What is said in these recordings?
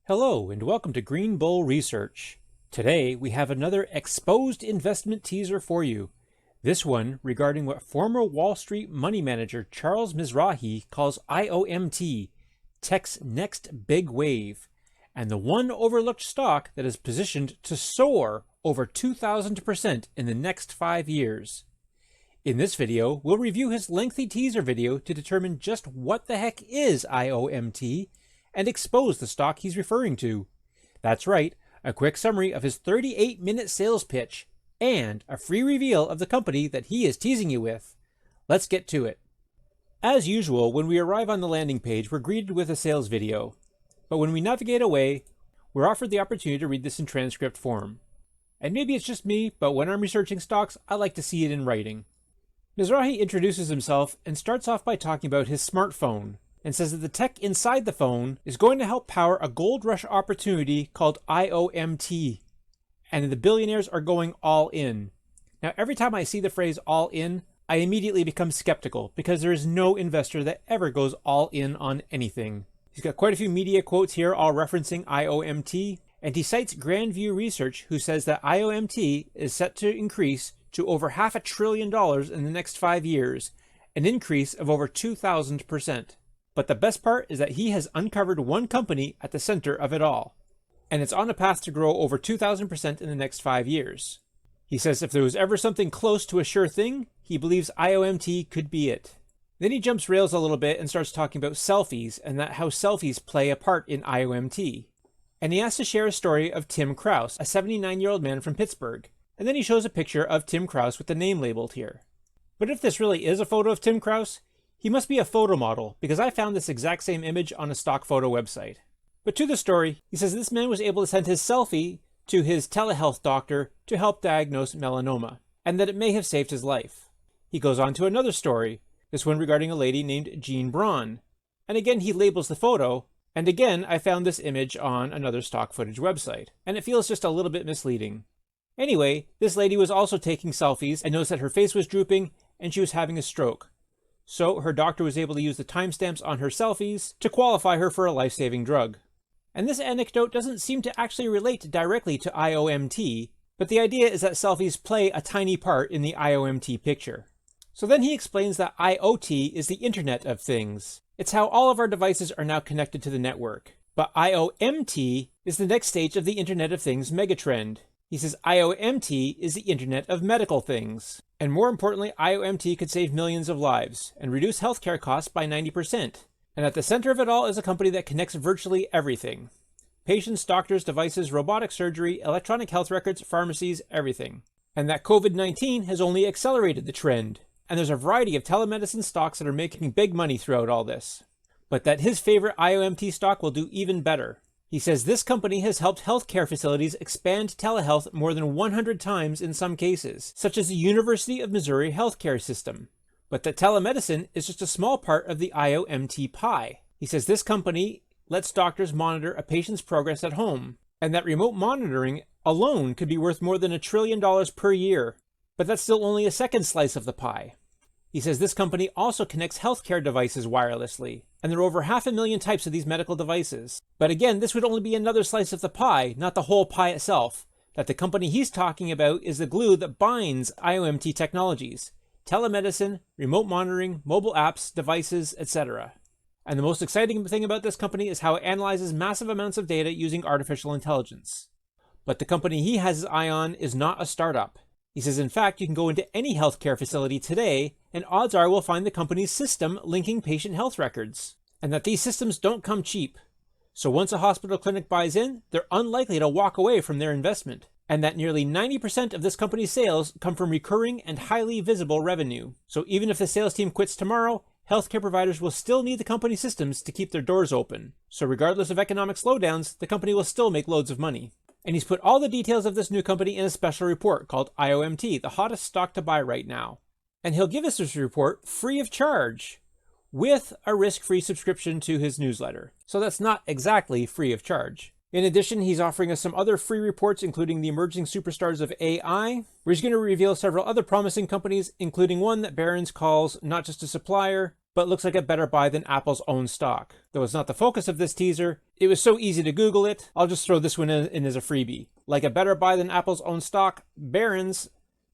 Hello and welcome to Green Bull Research. Today we have another exposed investment teaser for you. This one regarding what former Wall Street money manager Charles Mizrahi calls IoMT, tech's next big wave, and the one overlooked stock that is positioned to soar over 2,000% in the next 5 years. In this video, we'll review his lengthy teaser video to determine just what the heck is IoMT and expose the stock he's referring to. That's right, a quick summary of his 38-minute sales pitch, and a free reveal of the company that he is teasing you with. Let's get to it. As usual, when we arrive on the landing page, we're greeted with a sales video. But when we navigate away, we're offered the opportunity to read this in transcript form. And maybe it's just me, but when I'm researching stocks, I like to see it in writing. Mizrahi introduces himself and starts off by talking about his smartphone, and says that the tech inside the phone is going to help power a gold rush opportunity called IoMT, and the billionaires are going all in. Now, every time I see the phrase all in, I immediately become skeptical, because there is no investor that ever goes all in on anything. He's got quite a few media quotes here, all referencing IoMT, and he cites Grandview Research, who says that IoMT is set to increase to over $500 billion in the next 5 years, an increase of over 2,000%. But the best part is that he has uncovered one company at the center of it all, and it's on a path to grow over 2,000% in the next 5 years. He says if there was ever something close to a sure thing, he believes IoMT could be it. Then he jumps rails a little bit and starts talking about selfies and that how selfies play a part in IoMT. And he has to share a story of Tim Kraus, a 79-year-old man from Pittsburgh. And then he shows a picture of Tim Kraus with the name labeled here. But if this really is a photo of Tim Kraus, he must be a photo model, because I found this exact same image on a stock photo website. But to the story, he says this man was able to send his selfie to his telehealth doctor to help diagnose melanoma, and that it may have saved his life. He goes on to another story, this one regarding a lady named Jean Braun. And again he labels the photo, and again I found this image on another stock footage website, and it feels just a little bit misleading. Anyway, this lady was also taking selfies and noticed that her face was drooping and she was having a stroke. So her doctor was able to use the timestamps on her selfies to qualify her for a life-saving drug. And this anecdote doesn't seem to actually relate directly to IoMT, but the idea is that selfies play a tiny part in the IoMT picture. So then he explains that IoT is the Internet of Things. It's how all of our devices are now connected to the network. But IoMT is the next stage of the Internet of Things megatrend. He says IoMT is the Internet of Medical Things. And more importantly, IoMT could save millions of lives and reduce healthcare costs by 90%. And at the center of it all is a company that connects virtually everything. Patients, doctors, devices, robotic surgery, electronic health records, pharmacies, everything. And that COVID-19 has only accelerated the trend. And there's a variety of telemedicine stocks that are making big money throughout all this. But that his favorite IoMT stock will do even better. He says this company has helped healthcare facilities expand telehealth more than 100 times in some cases, such as the University of Missouri healthcare system. But that telemedicine is just a small part of the IoMT pie. He says this company lets doctors monitor a patient's progress at home, and that remote monitoring alone could be worth more than $1 trillion per year. But that's still only a second slice of the pie. He says this company also connects healthcare devices wirelessly, and there are over 500,000 types of these medical devices. But again, this would only be another slice of the pie, not the whole pie itself. That the company he's talking about is the glue that binds IoMT technologies, telemedicine, remote monitoring, mobile apps, devices, etc. And the most exciting thing about this company is how it analyzes massive amounts of data using artificial intelligence. But the company he has his eye on is not a startup. He says, in fact, you can go into any healthcare facility today, and odds are we'll find the company's system linking patient health records. And that these systems don't come cheap. So once a hospital clinic buys in, they're unlikely to walk away from their investment. And that nearly 90% of this company's sales come from recurring and highly visible revenue. So even if the sales team quits tomorrow, healthcare providers will still need the company systems to keep their doors open. So regardless of economic slowdowns, the company will still make loads of money. And he's put all the details of this new company in a special report called IoMT, the hottest stock to buy right now. And he'll give us this report free of charge, with a risk-free subscription to his newsletter. So that's not exactly free of charge. In addition, he's offering us some other free reports, including the emerging superstars of AI, where he's going to reveal several other promising companies, including one that Barron's calls not just a supplier, but looks like a better buy than Apple's own stock. Though it's not the focus of this teaser, It was so easy to Google it, I'll just throw this one in as a freebie. Like a better buy than Apple's own stock, Barron's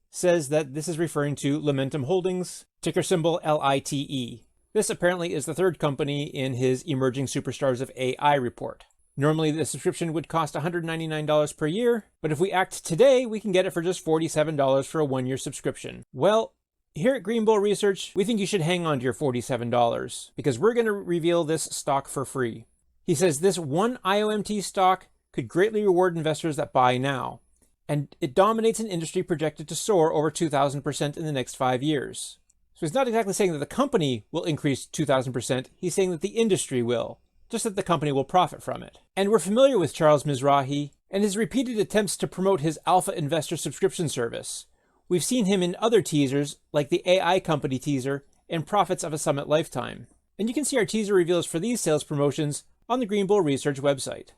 says that this is referring to Lumentum Holdings, ticker symbol LITE. This apparently is the third company in his Emerging Superstars of AI report. Normally the subscription would cost $199 per year, but if we act today, we can get it for just $47 for a 1-year subscription. Well, here at Green Bull Research, we think you should hang on to your $47 because we're going to reveal this stock for free. He says this one IoMT stock could greatly reward investors that buy now, and it dominates an industry projected to soar over 2,000% in the next 5 years. So he's not exactly saying that the company will increase 2,000%, he's saying that the industry will, just that the company will profit from it. And we're familiar with Charles Mizrahi and his repeated attempts to promote his alpha investor subscription service. We've seen him in other teasers, like the AI company teaser and Profits of a Summit Lifetime. And you can see our teaser reveals for these sales promotions on the Green Bull Research website.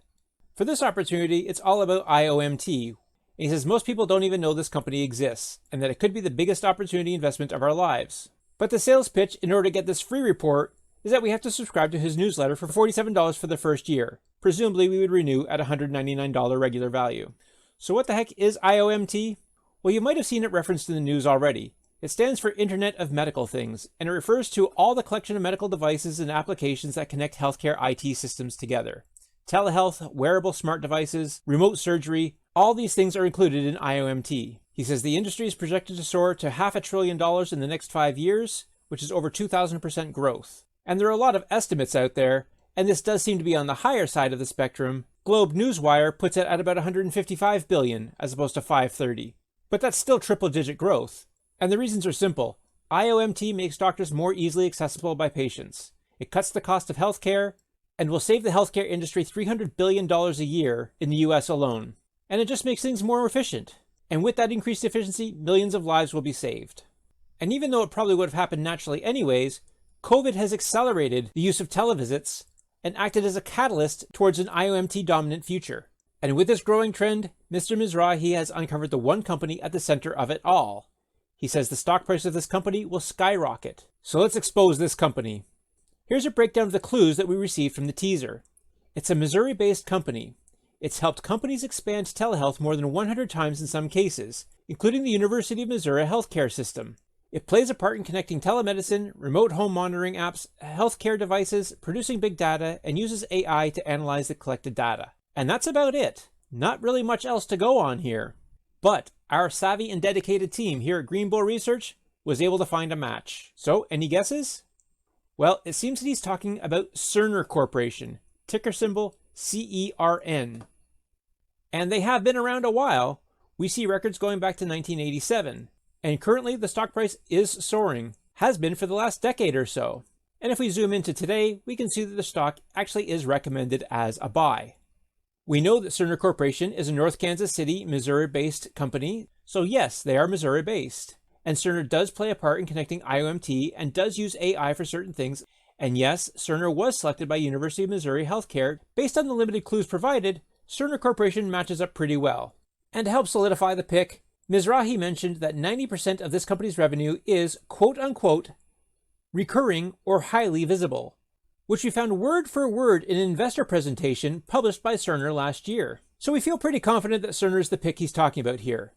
For this opportunity, it's all about IoMT. And he says most people don't even know this company exists, and that it could be the biggest opportunity investment of our lives. But the sales pitch, in order to get this free report, is that we have to subscribe to his newsletter for $47 for the first year. Presumably we would renew at $199 regular value. So what the heck is IoMT? Well, you might have seen it referenced in the news already. It stands for Internet of Medical Things, and it refers to all the collection of medical devices and applications that connect healthcare IT systems together. Telehealth, wearable smart devices, remote surgery, all these things are included in IoMT. He says the industry is projected to soar to $500 billion in the next 5 years, which is over 2,000% growth. And there are a lot of estimates out there, and this does seem to be on the higher side of the spectrum. Globe Newswire puts it at about $155 billion as opposed to $530. But that's still triple-digit growth. And the reasons are simple. IoMT makes doctors more easily accessible by patients. It cuts the cost of healthcare and will save the healthcare industry $300 billion a year in the US alone. And it just makes things more efficient. And with that increased efficiency, millions of lives will be saved. And even though it probably would have happened naturally anyways, COVID has accelerated the use of televisits and acted as a catalyst towards an IoMT dominant future. And with this growing trend, Mr. Mizrahi has uncovered the one company at the center of it all. He says the stock price of this company will skyrocket. So let's expose this company. Here's a breakdown of the clues that we received from the teaser. It's a Missouri-based company. It's helped companies expand telehealth more than 100 times in some cases, including the University of Missouri healthcare system. It plays a part in connecting telemedicine, remote home monitoring apps, healthcare devices, producing big data, and uses AI to analyze the collected data. And that's about it. Not really much else to go on here. But our savvy and dedicated team here at Green Bull Research was able to find a match. So, any guesses? Well, it seems that he's talking about Cerner Corporation, ticker symbol CERN. And they have been around a while. We see records going back to 1987. And currently the stock price is soaring, has been for the last decade or so. And if we zoom into today, we can see that the stock actually is recommended as a buy. We know that Cerner Corporation is a North Kansas City, Missouri-based company, so yes, they are Missouri-based. And Cerner does play a part in connecting IoMT and does use AI for certain things. And yes, Cerner was selected by University of Missouri Healthcare. Based on the limited clues provided, Cerner Corporation matches up pretty well. And to help solidify the pick, Mizrahi mentioned that 90% of this company's revenue is, quote-unquote, recurring or highly visible, which we found word for word in an investor presentation published by Cerner last year. So we feel pretty confident that Cerner is the pick he's talking about here.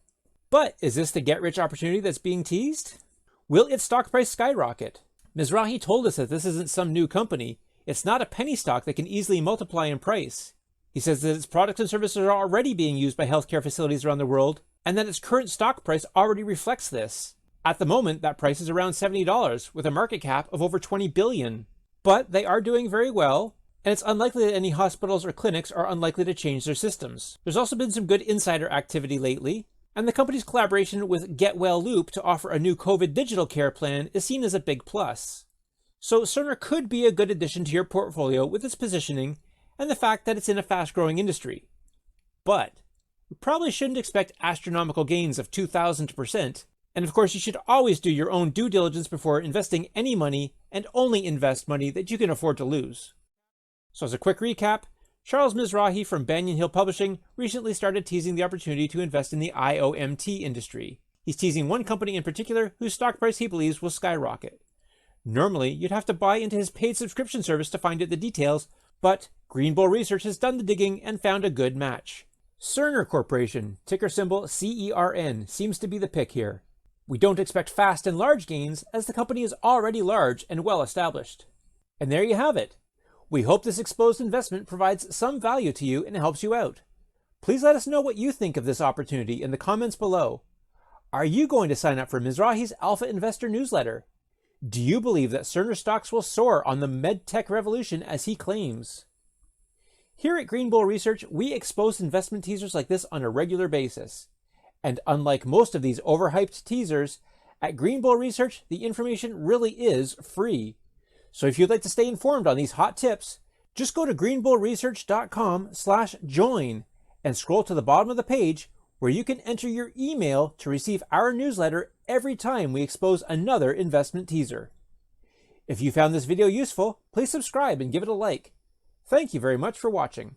But is this the get-rich opportunity that's being teased? Will its stock price skyrocket? Mizrahi told us that this isn't some new company. It's not a penny stock that can easily multiply in price. He says that its products and services are already being used by healthcare facilities around the world, and that its current stock price already reflects this. At the moment, that price is around $70, with a market cap of over $20 billion. But they are doing very well, and it's unlikely that any hospitals or clinics are unlikely to change their systems. There's also been some good insider activity lately, and the company's collaboration with Get Well Loop to offer a new COVID digital care plan is seen as a big plus. So Cerner could be a good addition to your portfolio with its positioning and the fact that it's in a fast-growing industry. But you probably shouldn't expect astronomical gains of 2,000%, and of course you should always do your own due diligence before investing any money, and only invest money that you can afford to lose. So as a quick recap, Charles Mizrahi from Banyan Hill Publishing recently started teasing the opportunity to invest in the IoMT industry. He's teasing one company in particular whose stock price he believes will skyrocket. Normally, you'd have to buy into his paid subscription service to find out the details, But Green Bull Research has done the digging and found a good match. Cerner Corporation, ticker symbol CERN, seems to be the pick here. We don't expect fast and large gains, as the company is already large and well established. And there you have it. We hope this exposed investment provides some value to you and helps you out. Please let us know what you think of this opportunity in the comments below. Are you going to sign up for Mizrahi's Alpha Investor newsletter? Do you believe that Cerner stocks will soar on the medtech revolution as he claims? Here at Green Bull Research, we expose investment teasers like this on a regular basis. And unlike most of these overhyped teasers, at Green Bull Research, the information really is free. So if you'd like to stay informed on these hot tips, just go to greenbullresearch.com/join and scroll to the bottom of the page where you can enter your email to receive our newsletter every time we expose another investment teaser. If you found this video useful, please subscribe and give it a like. Thank you very much for watching.